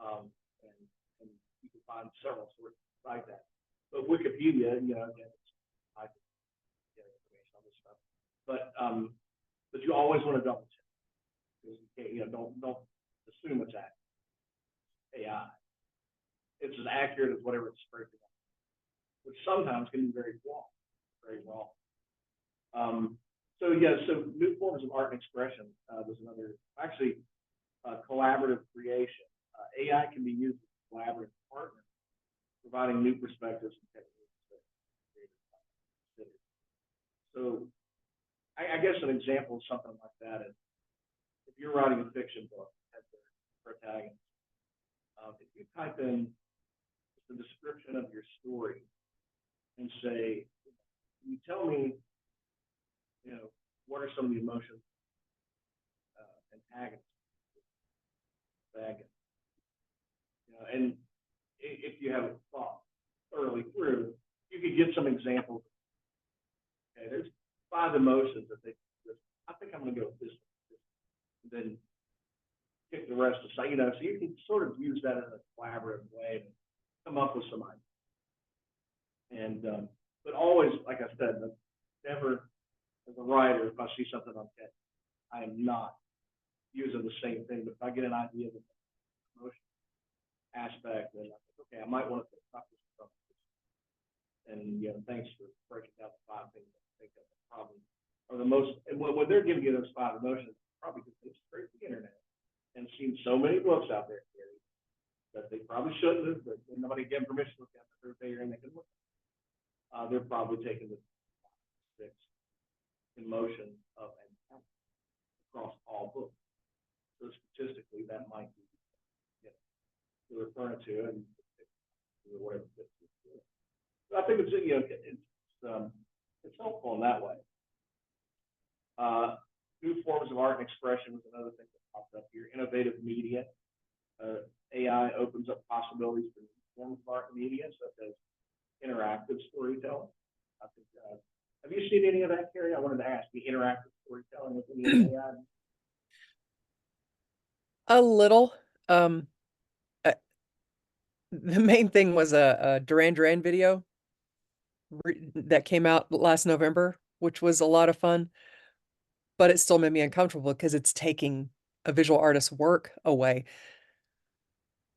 Speaker 1: and you can find several sources like that. But Wikipedia, again, it's I get information on this stuff. But you always want to double check. Because you can't, don't assume it's AI. It's as accurate as whatever it's scraping up, which sometimes can be very wrong, very wrong. So new forms of art and expression was another, actually, collaborative creation. AI can be used as a collaborative partner, providing new perspectives and techniques that creators might consider. So I guess an example of something like that is if you're writing a fiction book as the protagonist, if you type in the description of your story and say, can you tell me, what are some of the emotions antagonists, and if you haven't thought thoroughly through, you could get some examples. Okay, there's 5 emotions that I think I'm going to go with this, and then pick the rest aside. So you can sort of use that in a collaborative way to come up with some ideas. And but always, like I said, never as a writer, if I see something on text, I am not using the same thing. But if I get an idea of the emotion aspect, then I think, okay, I might want to talk this stuff. And thanks for breaking down the 5 things I think that probably are the most. And when they're giving you those 5 emotions, probably because they've scraped the internet and seen so many books out there that they probably shouldn't have, but nobody gave them permission to look at the third day and they can look. They're probably taking the 6 emotions of an across all books. So statistically, that might be you're referring to and whatever. I think it's, you know, it's helpful in that way. New forms of art and expression was another thing that popped up here. Innovative media. AI opens up possibilities for new forms of art and media, such as interactive storytelling. I think, have you seen any of that, Carrie? I wanted to ask you, interactive storytelling with any of AI?
Speaker 2: A little. The main thing was a Duran Duran video that came out last November, which was a lot of fun, but it still made me uncomfortable because it's taking a visual artist's work away.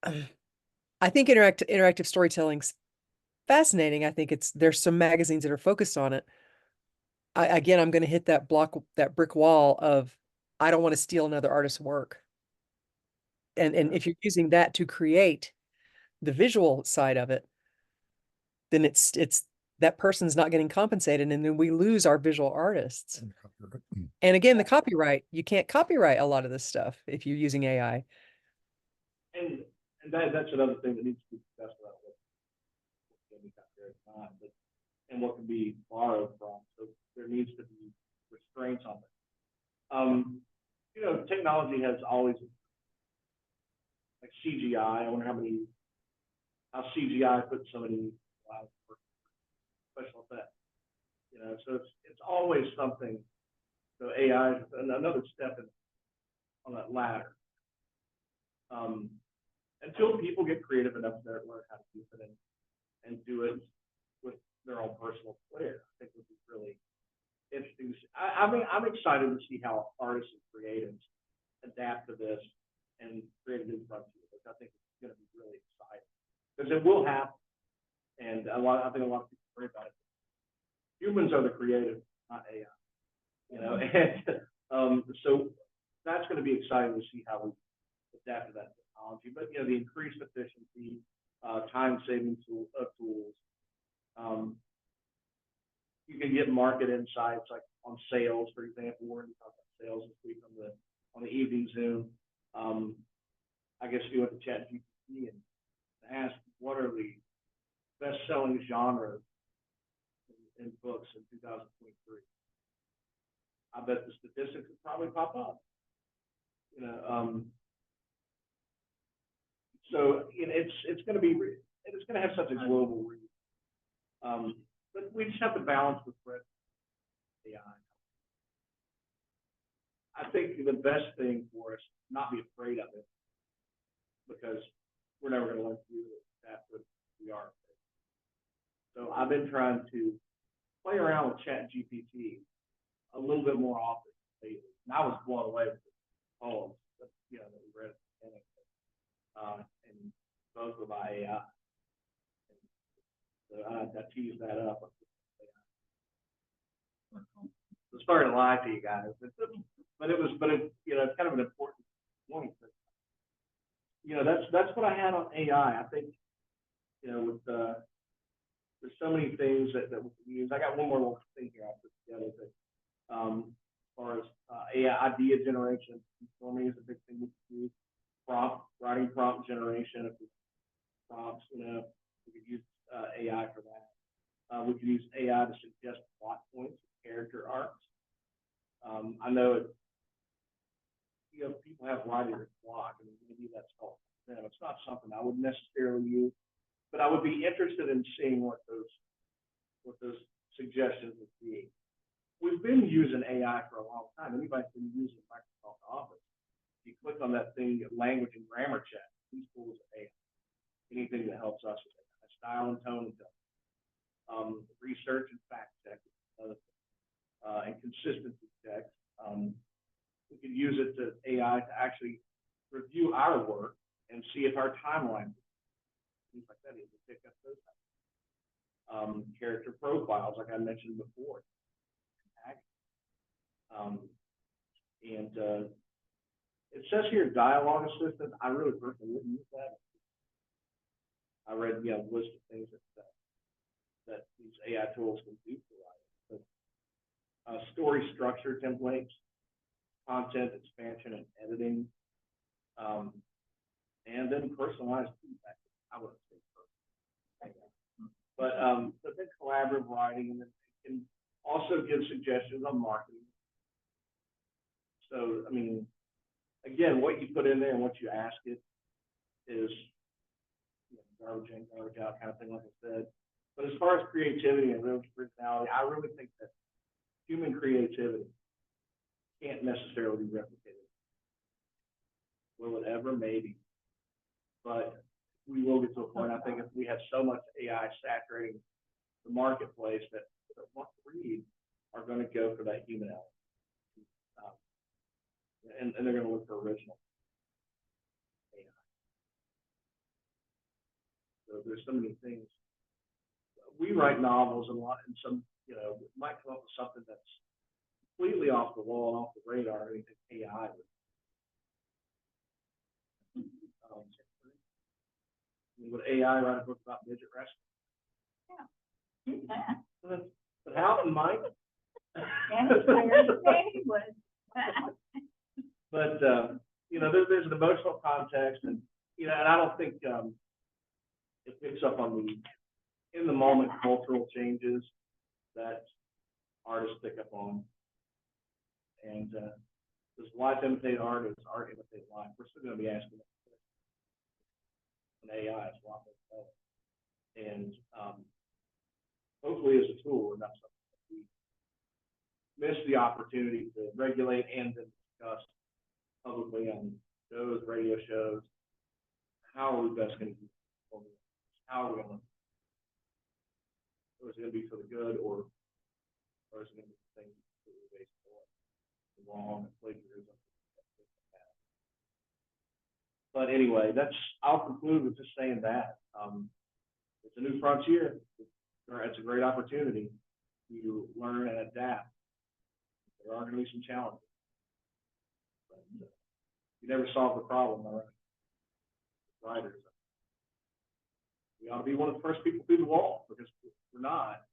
Speaker 2: I think interactive storytelling's fascinating. I think there's some magazines that are focused on it. Again, I'm going to hit that brick wall of, I don't want to steal another artist's work. And if you're using that to create the visual side of it, then it's that person's not getting compensated, and then we lose our visual artists. And again, the copyright, you can't copyright a lot of this stuff if you're using AI.
Speaker 1: And that's another thing that needs to be discussed about what can be copyrighted or not, and what can be borrowed from. So there needs to be restraints on it. You know, technology has always, like CGI. I wonder how CGI puts so many special effects. You know, so it's always something. So AI is another step on that ladder. Until people get creative enough to learn how to use it and do it with their own personal flair, I think would be really interesting. I mean, I'm excited to see how artists and creatives adapt to this and create a new frontier, which I think is going to be really exciting because it will happen. And I think a lot of people worry about it. Humans are the creative, not AI. You know, and so that's going to be exciting to see how we adapt to that technology. But you know, the increased efficiency, time-saving tools. You can get market insights like on sales, for example. We're going to talk about sales this week on the evening Zoom. I guess you went to ChatGPT and ask what are the best-selling genres in books in 2023. I bet the statistics would probably pop up. You know, so you know, it's going to have such a global reach. But we just have to balance with AI. I think the best thing for us not be afraid of it because we're never going to learn to do it. That's what we are. So I've been trying to play around with ChatGPT a little bit more often lately. And I was blown away with the poems that, you know, that we read at the beginning. And those were by AI. So I teased that up. I'm starting to lie to you guys, but it, you know, it's kind of an important point. But, you know, that's what I had on AI. I think, you know, with there's so many things that we can use. I got one more little thing here I put together that, as far as AI idea generation for me is a big thing we can use. Writing prompt generation, prompts, you know, we could use AI for that. We could use AI to suggest plot points, character arcs. I know it, you know, people have writer's block, and maybe that's helpful for them. It's not something I would necessarily use, but I would be interested in seeing what those suggestions would be. We've been using AI for a long time. Anybody's been using Microsoft Office. If you click on that thing, language and grammar check, these tools are AI. Anything that helps us with AI, style and tone, research and fact check, and consistency checks. We could use it to AI to actually review our work and see if our timeline, things like that, is to pick up those types. Character profiles, like I mentioned before. It says here dialogue assistant. I really personally wouldn't use that. I read, you know, a list of things that these AI tools can do for us. But, story structure templates, content expansion and editing, and then personalized feedback. I wouldn't say personal. But then collaborative writing, and then it can also give suggestions on marketing. So, I mean, again, what you put in there and what you ask it is, you know, garbage in, garbage out kind of thing, like I said. But as far as creativity and real originality, I really think that human creativity can't necessarily be replicated. Will it ever? Maybe. But we will get to a point, I think, if we have so much AI saturating the marketplace that what read are going to go for that human element. And they're going to look for original AI. So there's so many things. We write novels and some, you know, might come up with something that's completely off the wall, off the radar, or anything AI would. Would AI write a book about midget wrestling?
Speaker 3: Yeah.
Speaker 1: But how and Mike? But you know, there's an emotional context, and you know, and I don't think it picks up on the in the moment cultural changes that artists pick up on. And does life imitate art? Or does art imitate life? We're still going to be asking that. And AI is a lot more better. And hopefully, as a tool, and not something that we miss the opportunity to regulate and then discuss publicly on shows, radio shows. How are we best going to use it? How are we going to? Is it going to be for the good, or is it going to be the thing based on the wrong and plagiarism? But anyway, I'll conclude with just saying that it's a new frontier. It's a great opportunity to learn and adapt. There are going to be some challenges. But you never solve the problem, all right? Writers. We ought to be one of the first people through the wall, because if we're not,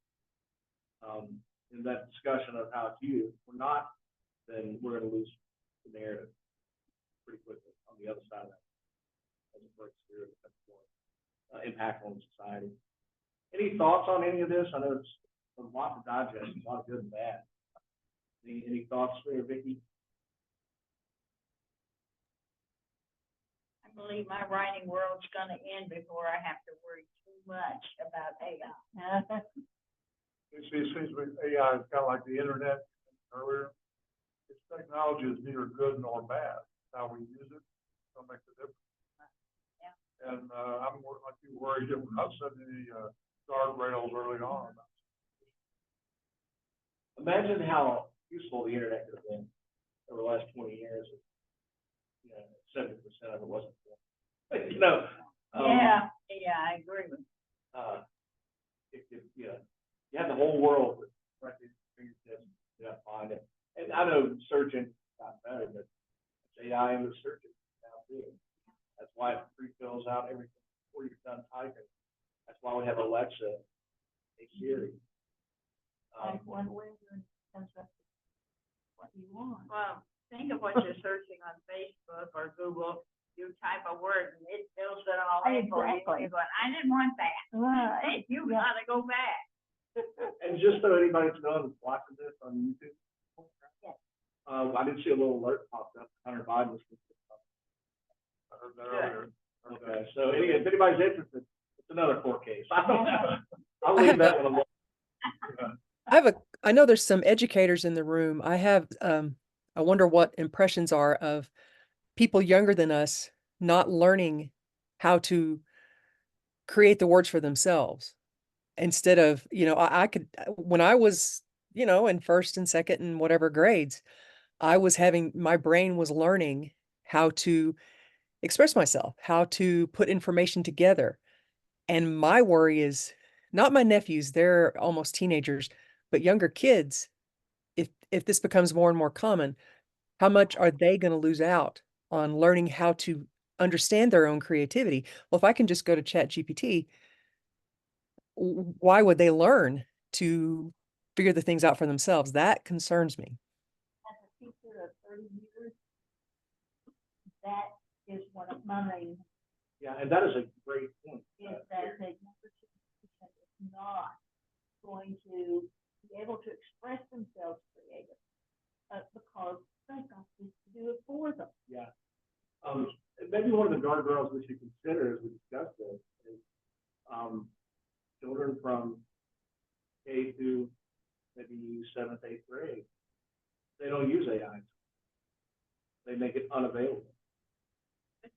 Speaker 1: in that discussion of how it's used, if we're not, then we're going to lose the narrative pretty quickly on the other side of that. As a first spirit, that's more impactful in society. Any thoughts on any of this? I know it's a lot to digest, a lot of good and bad. Any thoughts there, Vicki?
Speaker 3: I believe my writing world's gonna end before I have to worry too much about AI.
Speaker 4: It seems to me AI is kind of like the internet earlier. Its technology is neither good nor bad. How we use it will make the difference.
Speaker 3: Yeah.
Speaker 4: And I'm like you worried that we're not setting any guardrails early on.
Speaker 1: Imagine how useful the internet could have been over the last 20 years. You know, 70% of it wasn't. You know.
Speaker 3: Yeah, I agree with
Speaker 1: You know, you have the whole world right at your fingertips. You have to find it. And I know searching got better, but it's AI in the searching now too. That's why it pre-fills out everything before you're done typing. That's why we have Alexa, hey Siri.
Speaker 3: like one way comes up with what you want.
Speaker 7: Well, think of what you're searching on Facebook or Google. You type a word and it fills it all in for you.
Speaker 3: Exactly.
Speaker 7: You're going, I didn't want that.
Speaker 3: Right.
Speaker 7: Hey, you gotta go back.
Speaker 1: And just so anybody's known that's watching this on YouTube,
Speaker 3: Yes.
Speaker 1: I did see a little alert popped up. Hunter Biden was.
Speaker 4: I heard that earlier.
Speaker 1: Okay, so if anybody's interested, it's another court case. I don't know. I'll leave that one alone.
Speaker 2: I know there's some educators in the room. I wonder what impressions are of people younger than us not learning how to create the words for themselves. Instead of, you know, I could, when I was, you know, in first and second and whatever grades, my brain was learning how to express myself, how to put information together. And my worry is not my nephews, they're almost teenagers, but younger kids, if this becomes more and more common, how much are they going to lose out on learning how to understand their own creativity? Well, if I can just go to ChatGPT, why would they learn to figure the things out for themselves? That concerns me.
Speaker 3: As a teacher of 30 years, that is one of my main,
Speaker 1: Yeah, and that is a great point.
Speaker 3: is that they never should be not going to be able to express themselves creatively, because they've got to do it for them.
Speaker 1: Yeah. Maybe one of the guardrails we should consider as we discuss this is, children from K to maybe seventh, eighth grade, they don't use AI. They make it unavailable.
Speaker 7: But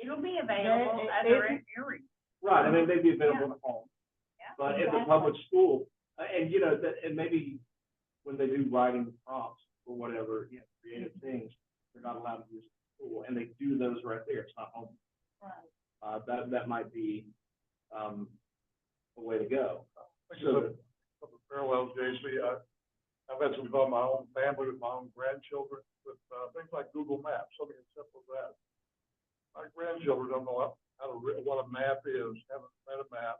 Speaker 7: it'll be available at their area.
Speaker 1: Right, I mean, they'd be available at home.
Speaker 7: Yeah.
Speaker 1: But in the
Speaker 3: Exactly.
Speaker 1: public school, and you know, and maybe when they do writing prompts or whatever, creative things, they're not allowed to use it in school, and they do those right there, it's not home.
Speaker 3: Right.
Speaker 1: That might be, a way to go.
Speaker 4: So, the parallels, JC, I've had some fun in my own family with my own grandchildren with, things like Google Maps, something as simple as that. My grandchildren don't know how to what a map is, haven't read a map.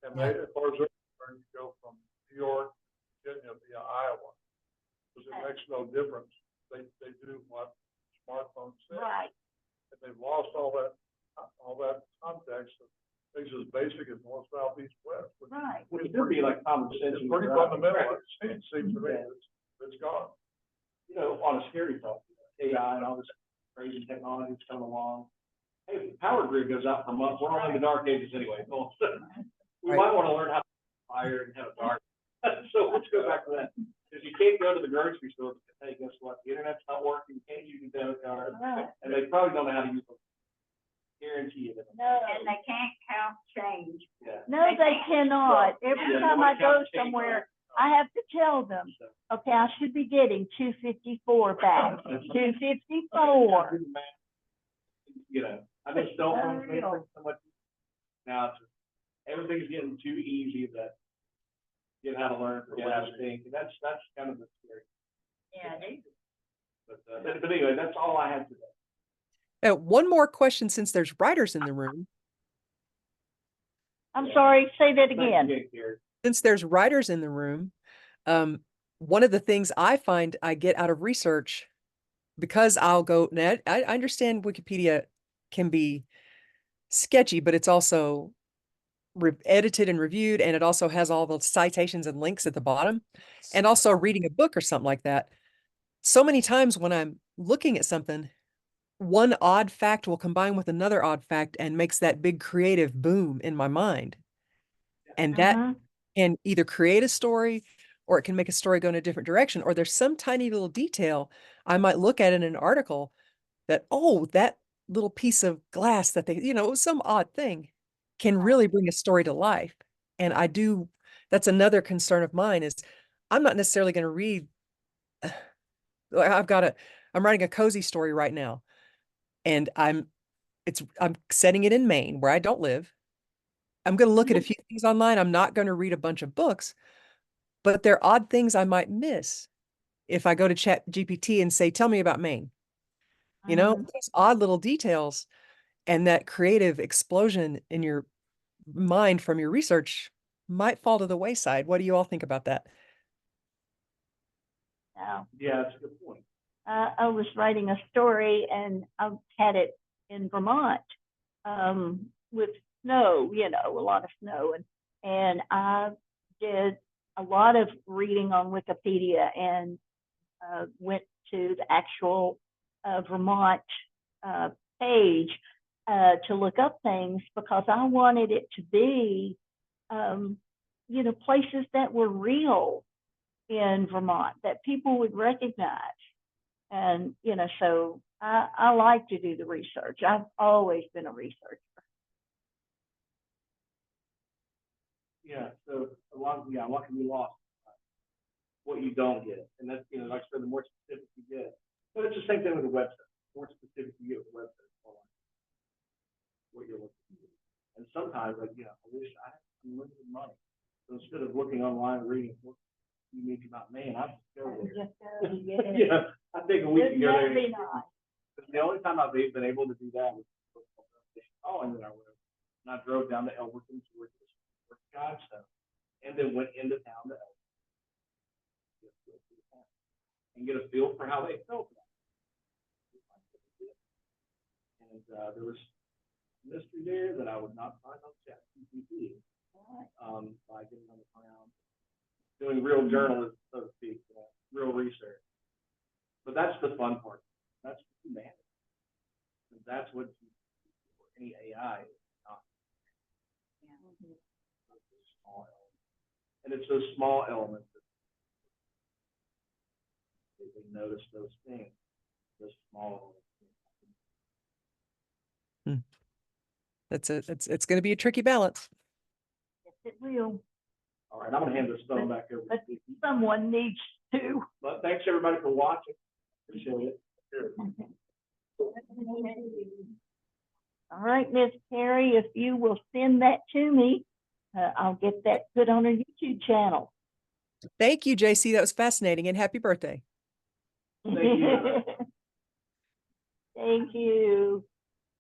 Speaker 4: And they, as far as they're concerned, you go from New York, Virginia via Iowa. Because it makes no difference. They do what smartphones say.
Speaker 3: Right.
Speaker 4: And they've lost all that context of things as basic as north, south, east, west.
Speaker 3: Right.
Speaker 1: Which would be like common sense.
Speaker 4: It's pretty fundamental. It seems to me it's gone.
Speaker 1: You know, on a scary thought, AI and all this crazy technology that's coming along. Hey, if the power grid goes out for a month, we're all in the dark ages anyway. Well, we
Speaker 2: Right.
Speaker 1: might want to learn how to fire and have a dark. So let's go back to that. Because you can't go to the grocery store because, hey, guess what? The internet's not working. You can't use your debit card.
Speaker 3: Right.
Speaker 1: And they probably don't know how to use them. Guarantee you that.
Speaker 3: No.
Speaker 7: And they can't count change.
Speaker 1: Yeah.
Speaker 3: No, they cannot. Every
Speaker 1: Yeah,
Speaker 3: time
Speaker 1: nobody
Speaker 3: I go
Speaker 1: counts change.
Speaker 3: somewhere, I have to tell them, okay, I should be getting 254 back, 254.
Speaker 1: You know, I know cell phones make
Speaker 3: Unreal.
Speaker 1: so much. Now it's everything's getting too easy that you how to learn, forget how to think, and that's kind of the scary.
Speaker 7: Yeah, they do.
Speaker 1: But anyway, that's all I have today.
Speaker 2: One more question, since there's writers in the room.
Speaker 3: I'm sorry, say that
Speaker 1: Thank
Speaker 3: again.
Speaker 1: you, Gary.
Speaker 2: Since there's writers in the room, one of the things I find I get out of research, because I'll go, now I understand Wikipedia can be sketchy, but it's also edited and reviewed, and it also has all the citations and links at the bottom, and also reading a book or something like that. So many times when I'm looking at something, one odd fact will combine with another odd fact and makes that big creative boom in my mind. And that
Speaker 3: Mhm.
Speaker 2: can either create a story, or it can make a story go in a different direction, or there's some tiny little detail I might look at in an article that, oh, that little piece of glass that they, it was some odd thing, can really bring a story to life. And that's another concern of mine, is I'm not necessarily going to read. I'm writing a cozy story right now, and I'm setting it in Maine, where I don't live. I'm going to look at a few things online. I'm not going to read a bunch of books, but there are odd things I might miss if I go to Chat GPT and say, tell me about Maine. Those odd little details and that creative explosion in your mind from your research might fall to the wayside. What do you all think about that?
Speaker 3: Now,
Speaker 1: Yeah, that's a good point.
Speaker 3: I was writing a story and I had it in Vermont, with snow, a lot of snow, and I did a lot of reading on Wikipedia and went to the actual Vermont page to look up things, because I wanted it to be, places that were real in Vermont that people would recognize. And, so I like to do the research. I've always been a researcher.
Speaker 1: Yeah, so what can be lost? What you don't get, and that's, like I said, the more specific you get. But it's the same thing with the website. The more specific you get with the website, the more what you're looking for. And sometimes, I wish I had unlimited money. So instead of looking online and reading what you need about Maine, I just go there.
Speaker 3: Just, yeah.
Speaker 1: I think a week ago
Speaker 3: Wouldn't that
Speaker 1: there.
Speaker 3: be nice?
Speaker 1: The only time I've been able to do that was and then I drove down to Elberton to work God stuff, and then went into town to Elberton and get a feel for how they felt. And there was mystery there that I would not find on ChatGPT. by getting on the ground, doing real journalism, so to speak, real research. But that's the fun part. That's humanity. And that's what any AI is not. It's a small element. And it's those small elements that they notice those things, those small elements.
Speaker 2: It's going to be a tricky balance.
Speaker 3: Yes, it will,
Speaker 1: All right, I'm gonna hand this phone back over to
Speaker 3: but
Speaker 1: Steve.
Speaker 3: someone needs to.
Speaker 1: But thanks everybody for watching. Appreciate it.
Speaker 3: All right, Miss Carrie, if you will send that to me, I'll get that put on a YouTube channel.
Speaker 2: Thank you, JC. That was fascinating, and happy birthday.
Speaker 1: Thank you.
Speaker 3: Thank you.